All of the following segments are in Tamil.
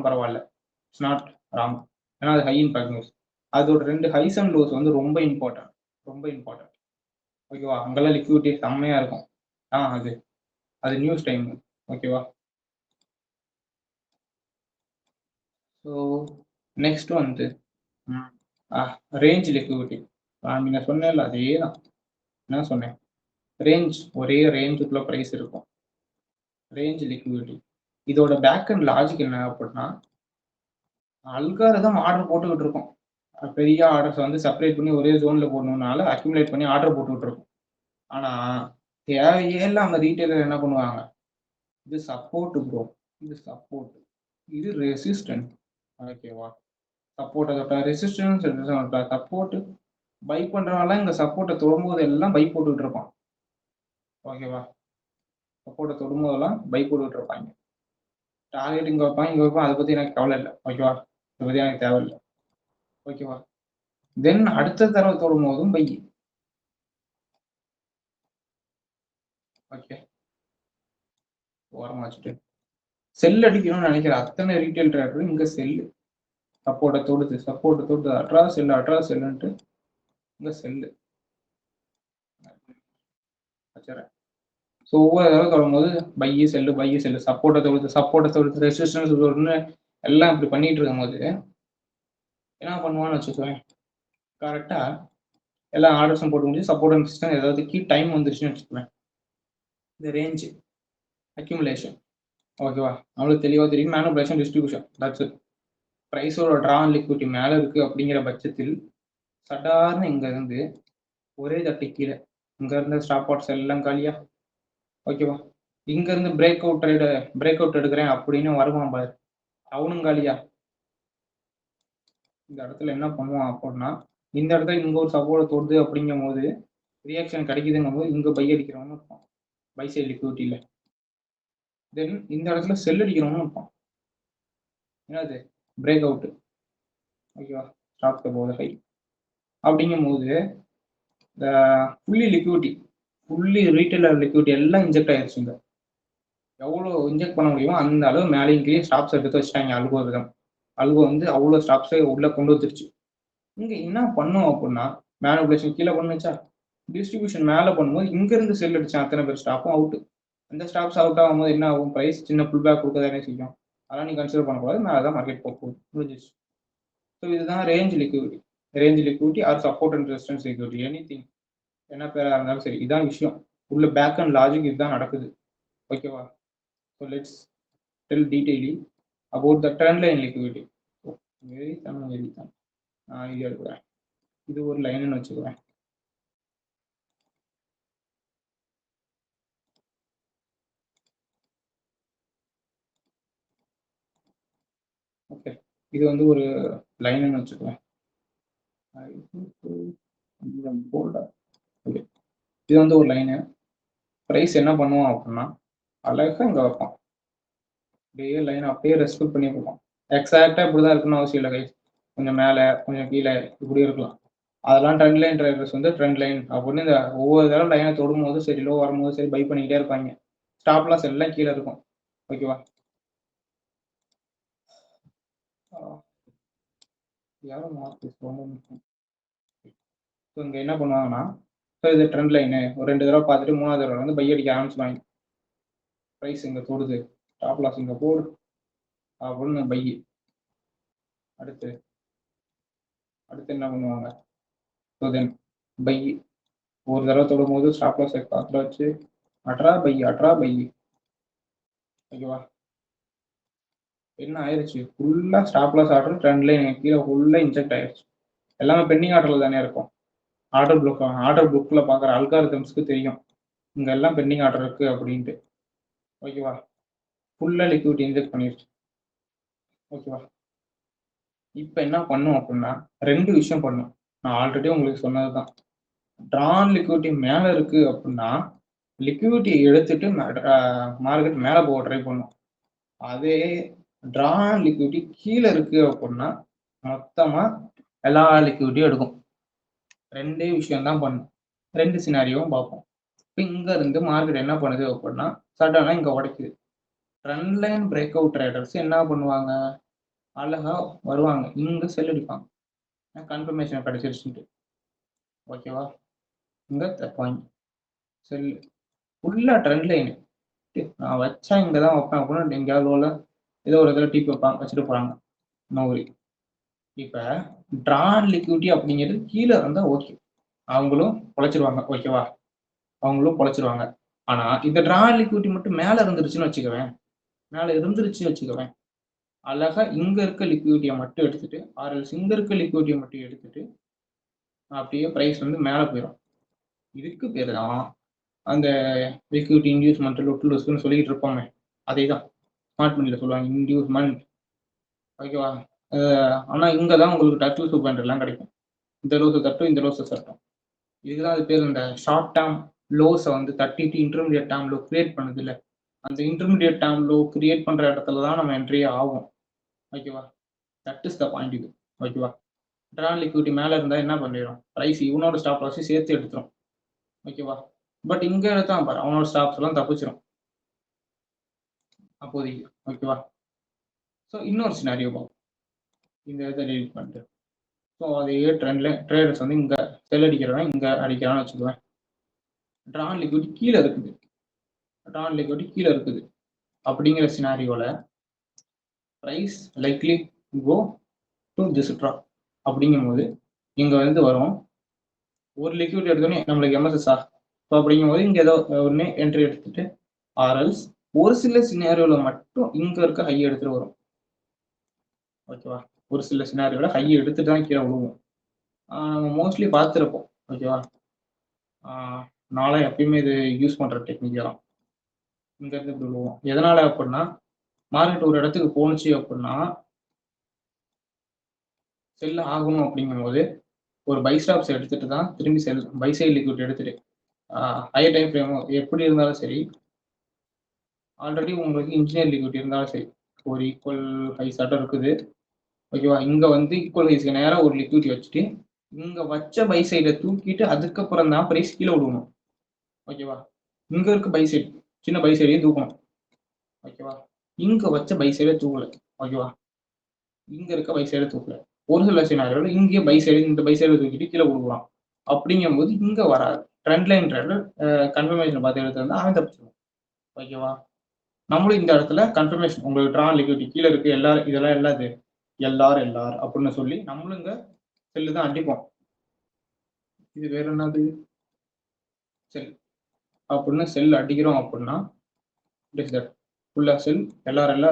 பரவாயில்ல. It's not wrong. ஏன்னா அது ஹை இம்பாக்ட் நியூஸ். அதோட 2 ஹைஸ் அண்ட் லோஸ் வந்து ரொம்ப இம்பார்ட்டன்ட். ரொம்ப இம்பார்ட்டன்ட். ஓகேவா? அங்கெல்லாம் லிக்விடிட்டி செம்மையா இருக்கும். அது அது நியூஸ் டைம். ஓகேவா? ஸோ நெக்ஸ்ட் வந்து ரேஞ்ச் லிக்விடிட்டி. நீங்க சொன்னேன்ல அதே தான். என்ன சொன்னேன்? ரேஞ்ச் ஒரே ரேஞ்சுக்குள்ள பிரைஸ் இருக்கும். Range liquidity. இதோட பேக் அண்ட் லாஜிக் என்ன அப்படின்னா, அல்காரிதம் ஆர்டர் போட்டுக்கிட்டு இருக்கும். பெரிய ஆர்டர்ஸ் வந்து செப்பரேட் பண்ணி ஒரே ஜோன்ல போடணும்னால அக்யூமுலேட் பண்ணி ஆர்டர் போட்டுக்கிட்டு இருக்கும். ஆனா தேவையே இல்லாம ரீட்டைலர் என்ன பண்ணுவாங்க? இது சப்போர்ட் ப்ரோ. இது சப்போர்ட். இது ரெசிஸ்டன்ட். ஓகேவா? சப்போர்ட் அதோட ரெசிஸ்டன்ஸ் சப்போர்ட் பை பண்றவங்கலாம் இங்க சப்போர்ட்டை தொடும்போது எல்லாம் பை போட்டுக்கிட்டு இருப்பான். ஓகேவா? சப்போர்ட்டை தொடும்போதெல்லாம் பை போட்டுக்கிட்டு இருப்பாங்க. டார்கெட் இங்க வைப்பான் அதை பத்தி எனக்கு கவலை இல்லை. ஓகேவா? இதை பத்தி எனக்கு தேவையில்லை. ஓகேவா? தென் அடுத்த தடவை தொடும் போதும் பை. ஓகே, ஓரமா வச்சுட்டு செல் அடிக்கணும்னு நினைக்கிற அத்தனை ரீட்டைல் ட்ரேடரும் இங்க செல்லு சப்போர்ட்டை தொடுது அட்ரா செல்லுன்ட்டு இங்க செல்லு வச்சுறேன். ஸோ ஒவ்வொரு தடவை தொடரும்போது பையி செல்லு சப்போர்ட்டை தொடுது ரெசிஸ்டன்ஸ் எல்லாம் இப்படி பண்ணிட்டு இருக்கும் போது என்ன பண்ணுவான்னு வச்சுக்குவேன், கரெக்டா எல்லா ஆர்டர்ஸும் போட்டு முடிஞ்சு சப்போர்ட் அண்ட் ரெசிஸ்டன்ஸ் ஏதாவது கீ டைம் வந்துருச்சுன்னு வச்சுக்குவேன். இந்த ரேஞ்ச் அக்யூமுலேஷன். ஓகேவா? நம்மளுக்கு தெளிவாக தெரியும். Manipulation distribution that's it. ப்ரைஸோட ட்ரா லிக்விடிட்டி மேலே இருக்குது அப்படிங்கிற பட்சத்தில் சடார்னு இங்கேருந்து ஒரே தட்டி கீழே இங்கேருந்து ஸ்டாப் வாட்ஸ் எல்லாம் காலியா. ஓகேவா? இங்கேருந்து பிரேக் அவுட் எடுக்கிறேன் அப்படின்னு வருவான் பாரு, அவனும் காலியா. இந்த இடத்துல என்ன பண்ணுவான் அப்படின்னா, இந்த இடத்துல இங்கே ஒரு சப்போர்ட் தொடுது அப்படிங்கும் போது ரியாக்ஷன் கிடைக்குதுங்கும் போது இங்கே பை அடிக்கிறவனு இருப்பான் பை சைட் லிக்விடிட்டியில். தென் இந்த இடத்துல செல் அடிக்கிறவனும் இருப்பான். என்னது? Break out. ஓகேவா? ஸ்டாப் த போத ஹை அப்படிங்கும் போது ஃபுல்லி ரீட்டைலர் லிக்விடிட்டி எல்லாம் இன்ஜெக்ட் ஆயிடுச்சுங்க. எவ்வளோ இன்ஜெக்ட் பண்ண முடியுமோ அந்த அளவு மேலேயும் கீழே ஸ்டாப்ஸ் எடுத்து வச்சுட்டாங்க. அல்கோ வந்து அவ்வளோ ஸ்டாப்ஸை உள்ள கொண்டு வந்துருச்சு. இங்க என்ன பண்ணும் அப்படின்னா, மேனுபுலேஷன் கீழே பண்ணுச்சா, டிஸ்ட்ரிபியூஷன் மேலே பண்ணும்போது இங்கிருந்து செல் அடிச்சான் அத்தனை பேர் ஸ்டாப்பும் அவுட்டு. அந்த ஸ்டாப்ஸ் அவுட் ஆகும்போது என்ன ஆகும்? ப்ரைஸ் சின்ன புல் பேக் கொடுக்கதானே செய்யும். அதெல்லாம் நீ கன்சிடர் பண்ணக்கூடாது. மேலே தான் மார்க்கெட் போகும் முடிஞ்சிச்சு. ஸோ இதுதான் range liquidity or support and resistance liquidity. Anything என்ன பேராக இருந்தாலும் சரி, இதான் விஷயம். உள்ள பேக் அண்ட் லாஜிக் இதுதான் நடக்குது. ஓகேவா? So let's tell detaily about the trend line liquidity. Very தான் நான் இது எடுக்கிறேன். இது ஒரு லைன்னு வச்சுக்கிறேன். ஓகே, இது வந்து ஒரு லைன்னு வச்சுக்கிறேன். ஓகே, இது வந்து ஒரு லைனு. ப்ரைஸ் என்ன பண்ணுவோம் அப்படின்னா, அழகாக இங்கே வைப்பான். அப்படியே லைன் அப்படியே ரெஸ்பெக்ட் பண்ணி போவான். எக்ஸாக்டாக இப்படி தான் இருக்குன்னு அவசியம் இல்லை கைஸ். கொஞ்சம் மேலே கொஞ்சம் கீழே இப்படி இருக்கலாம். அதெல்லாம் ட்ரெண்ட் லைன் ட்ரைவர்ஸ் வந்து ட்ரெண்ட் லைன் அப்படின்னு இந்த ஒவ்வொரு தடவை லைனை தொடும் போது சரி, லோ வரும்போது சரி பை பண்ணிக்கிட்டே இருப்பாங்க. ஸ்டாப் லாஸ் எல்லாம் கீழே இருக்கும். ஓகேவா? யாரும் ரொம்ப முக்கியம். ஸோ இங்கே என்ன பண்ணுவாங்கன்னா, ஸோ இது ட்ரெண்ட் லைனு ஒரு 2 தடவை பார்த்துட்டு 3வது தடவை வந்து பை அடிக்க ஆரம்பிச்சுவாங்க. ப்ரைஸ் இங்கே தொடுது, ஸ்டாப் லாஸ் இங்கே போடு அப்படின்னு பை. அடுத்து என்ன பண்ணுவாங்க? ஸோ தென் பை ஒரு தடவை தொடும் போது ஸ்டாப் லாஸ் பார்த்துட்டு வச்சு அட்ரா பை. ஓகேவா? என்ன ஆயிடுச்சு? ஃபுல்லாக stop loss order trend line கீழே ஃபுல்லாக இன்ஜெக்ட் ஆயிடுச்சு. எல்லாமே பெண்டிங் ஆர்டரில் தானே இருக்கும். ஆர்டர் புக்கில் பார்க்குற அல்காரிதம்ஸ்க்கு தெரியும் இங்கே எல்லாம் பெண்டிங் ஆர்டர் இருக்குது அப்படின்ட்டு. ஓகேவா? ஃபுல்லாக லிக்விடிட்டி இன்ஜெக்ட் பண்ணிடுச்சு. ஓகேவா? இப்போ என்ன பண்ணும் அப்படின்னா, 2 விஷயம் பண்ணும். நான் ஆல்ரெடி உங்களுக்கு சொன்னது தான். ட்ரான் லிக்விடிட்டி மேலே இருக்குது அப்படின்னா லிக்விடிட்டியை எடுத்துட்டு மார்க்கெட் மேலே போக ட்ரை பண்ணும். அதே ட்ரான் லிக்விடிட்டி கீழே இருக்குது அப்படின்னா மொத்தமாக எல்லா லிக்விடிட்டியும் எடுக்கும். 2 விஷயம் தான் பண்ணும். 2 சினாரியோவும் பார்ப்போம். இப்போ இங்கே இருந்து மார்க்கெட் என்ன பண்ணுது அப்படின்னா சடனாக இங்கே உடைக்குது. Trend line break out traders என்ன பண்ணுவாங்க? அழகா வருவாங்க, இங்க செல் அடிப்பாங்க, கன்ஃபர்மேஷன் கிடைச்சிருச்சுட்டு. ஓகேவா? இங்க பாயிண்ட் செல் ஃபுல்லா ட்ரெண்ட் லைன். நான் வச்சா இங்க தான் வைப்பேன் அப்படின்னு எங்கேயாவது ஏதோ ஒரு இதில் டிபி வைப்பாங்க, வச்சுட்டு போறாங்க. நோவரி. இப்ப ட்ரான் லிக்விடிட்டி அப்படிங்கிறது கீழே இருந்தா ஓகே, அவங்களும் பொழைச்சிருவாங்க. ஓகேவா? அவங்களும் பொழைச்சிருவாங்க. ஆனா இந்த ட்ரான் லிக்விடிட்டி மட்டும் மேல இருந்துருச்சுன்னு வச்சுக்கவேன், மேல இருந்துருச்சு வச்சுக்கவேன், அழகா இங்க இருக்க லிக்விடிட்டியை மட்டும் எடுத்துட்டு, ஆர்எல்ஸ் இங்க இருக்க லிக்விடிட்டியை மட்டும் எடுத்துட்டு அப்படியே பிரைஸ் வந்து மேல போயிடும். இதுக்கு பேர் தான் அந்த லிக்விடிட்டி இன்டியூஸ்மெண்ட் லொட்டுலூஸ்ன்னு சொல்லிட்டு இருப்போமே, அதே தான் ஸ்மார்ட் மணியில் சொல்லுவாங்க, இன்டியூஸ்மெண்ட். ஓகேவா? ஆனா இங்க தான் உங்களுக்கு டர்ட்டில் சூப்பர் எல்லாம் கிடைக்கும். இந்த ரோஸை தட்டும், இந்த ரோஸை தட்டும். இதுதான் அது பேர். இந்த ஷார்ட் டேர்ம் லோஸை வந்து தட்டிட்டு இன்டர்மீடியட் டேர்ம் லோ கிரியேட் பண்ணுது இல்லை, அந்த இன்டர்மீடியட் டேர்ம் லோ கிரியேட் பண்ற இடத்துல தான் நம்ம என்ட்ரியே ஆகும். ஓகேவா? தட் இஸ் த பாயிண்ட் இது. ஓகேவா? ட்ரான் லிக்விடிட்டி மேல இருந்தா என்ன பண்ணிடும், பிரைஸ் இவனோட ஸ்டாப் லாஸ் சேர்த்து எடுத்துரும். ஓகேவா? பட் இங்க எடுத்தான் பாரு, அவனோட ஸ்டாப்ஸ் எல்லாம் தப்பிச்சிடும் அப்போதைக்கு. ஓகேவா? ஸோ இன்னொரு சினாரியோ பார்ப்போம், இந்த இதை டெலிட் பண்ணிட்டு. ஸோ அதே ட்ரெண்ட்ல ட்ரேடர்ஸ் வந்து இங்க செல் அடிக்கிறவன் இங்க அடிக்கிறான்னு வச்சுக்குவேன். ட்ரான் லிக்விடிட்டி கீழே இருக்குது, ட்ரான் லிக்விடிட்டி கீழே இருக்குது அப்படிங்கிற சினாரியோல price likely go to this drop. அப்படிங்கும் போது இங்க வந்து வரும் ஒரு லிக்விட் எடுத்தோன்னே நம்மளுக்கு எம்எஸ்எஸ்ஆ. ஸோ அப்படிங்கும் போது இங்க ஏதோ ஒன்று என்ட்ரி எடுத்துட்டு, ஆர்எல்ஸ் ஒரு சில சினாரியோல மட்டும் இங்க இருக்க ஹை எடுத்துட்டு வரும். ஓகேவா? ஒரு சில சினாரியோல ஹை எடுத்துட்டு தான் கீழே விழுவோம். நம்ம மோஸ்ட்லி பார்த்துருப்போம். ஓகேவா? நாளை எப்பயுமே இது யூஸ் பண்ற டெக்னிக் தான். இங்க இருந்து இப்படி விழுவோம். எதனால அப்படின்னா, மார்க்கெட் ஒரு இடத்துக்கு போணுச்சு அப்படின்னா செல் ஆகணும் அப்படிங்கும் போது ஒரு பை ஸ்டாப்ஸ் எடுத்துட்டு தான் திரும்பி செல் பை சைடு லிக்விட் எடுத்துட்டு ஹையர் டைம் ஃப்ரேம் எப்படி இருந்தாலும் சரி, ஆல்ரெடி உங்களுக்கு இன்ஜினியர் லிக்விட் இருந்தாலும் சரி, ஒரு ஈக்குவல் ஹை சட்டம் இருக்குது. ஓகேவா? இங்க வந்து ஈக்குவல் ஹைஸ்க்கு நேராக ஒரு லிக்விட் வச்சுட்டு இங்க வச்ச பை சைடை தூக்கிட்டு அதுக்கப்புறம் தான் பிரைஸ் கீழே விடுவணும். ஓகேவா? இங்க இருக்க பை சைடு சின்ன பை சைடையும் தூக்கணும். ஓகேவா? இங்க வச்ச பை சைடை தூக்கல. ஓகேவா? இங்க இருக்க பை சைடை தூக்கல. ஒரு சில சினாரியோல இங்கே பை சைடு இந்த பை சைடை தூக்கிட்டு கீழே விடுவான். அப்படிங்கும் போது இங்க வராது. ட்ரெண்ட் லைன் ட்ரெண்ட் கன்ஃபர்மேஷன் பார்த்து எடுத்து வந்து அவன் தப்பிச்சிடும். ஓகேவா? நம்மளும் இந்த இடத்துல கன்ஃபர்மேஷன் உங்களுக்கு ட்ரான் லிக்விடிட்டி கீழே இருக்கு, எல்லாரும் இதெல்லாம் எல்லாது எல்லார் அப்படின்னு சொல்லி நம்மளும் இங்க செல்லு தான் அடிப்போம். இது வேற என்னது, செல் அப்படின்னு செல் அடிக்கிறோம் அப்படின்னா ஃபுல்லா செல், எல்லாரும்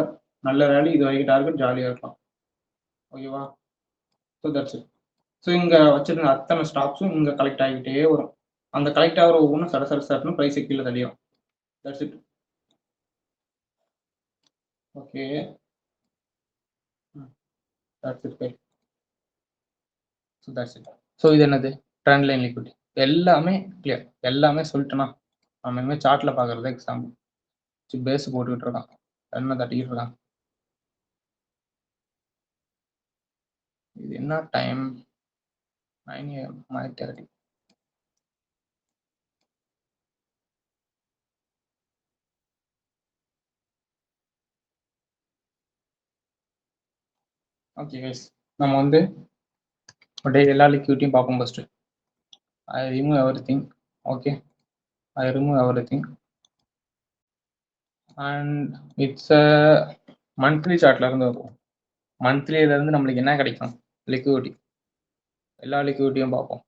நல்ல ரேலி, இது வரைக்கும் டார்கெட் ஜாலியா இருக்கலாம். ஓகேவா? So that's it. ஸோ இங்க வச்சிருந்த அத்தனை ஸ்டாப்ஸும் இங்க கலெக்ட் ஆகிட்டே வரும். அந்த கலெக்ட் ஆகிற ஒவ்வொன்றும் சடசடன்னு பிரைஸ் கீழே தள்ளிடும். That's it. Okay, that's it. So that's it. So இது என்னது, ட்ரெண்ட் லைன் லிக்விடிட்டி. எல்லாமே கிளியர், எல்லாமே சொல்லிட்டேன்னா நம்ம இனிமேல் சார்ட்ல பார்க்குறது எக்ஸாம்பிள் பேஸ் போட்டுக்கிட்டு இருக்கான், என்ன தட்டிக்கிட்டு இருக்கான். இது என்ன டைம், 9 AM, 9:30. ஓகே கைஸ், நம்ம வந்து அப்படியே எல்லா லிக்விடிட்டியும் பார்ப்போம். First I remove everything. Okay, I remove everything and it's a monthly சார்ட்ல இருந்து வரும். மந்த்லியில இருந்து நம்மளுக்கு என்ன கிடைக்கும், லிக்விடிட்டி. எல்லா லிக்விடிட்டியும் பார்ப்போம்.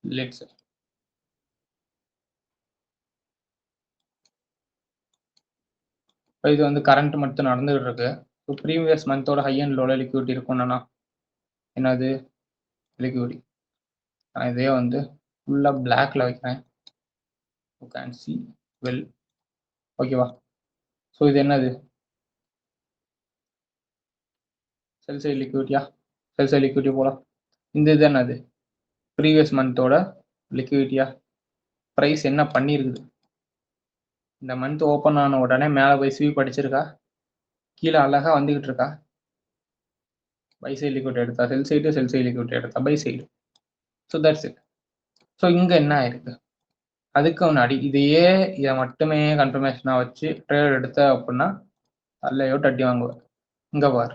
லெட்ஸ் இது வந்து கரண்ட் மட்டும் நடந்துகிட்டு இருக்கு. ஸோ ப்ரீவியஸ் மந்தோட ஹை அண்ட் லோல லிக்விடிட்டி இருக்கும்னா என்னது, லிக்விடிட்டி. நான் இதே வந்து ஃபுல்லாக பிளாக்ல வைக்கிறேன், யூ கேன் சி வெல். ஓகேவா? ஸோ இது என்னது, செல் சைடு லிக்விடிட்டியா, செல் சைடு லிக்விடிட்டி போல. இந்த இது என்னது, ப்ரீவியஸ் மந்தோட லிக்விடிட்டியா. ப்ரைஸ் என்ன பண்ணியிருக்குது, இந்த மந்த் ஓப்பன் ஆன உடனே மேலே போய் ஸ்வீப் அடிச்சிருக்கா, கீழே அழகாக வந்துக்கிட்டு இருக்கா. பை சைடு லிக்விட் எடுத்தா sell side, sell side liquid எடுத்தா buy side. So that's it. So இங்கே என்ன ஆயிருக்கு, அதுக்கு முன்னாடி இதை மட்டுமே கன்ஃபர்மேஷனாக வச்சு ட்ரேட் எடுத்த அப்படின்னா அல்லையோ தட்டி வாங்குவேன். இங்கே பார்,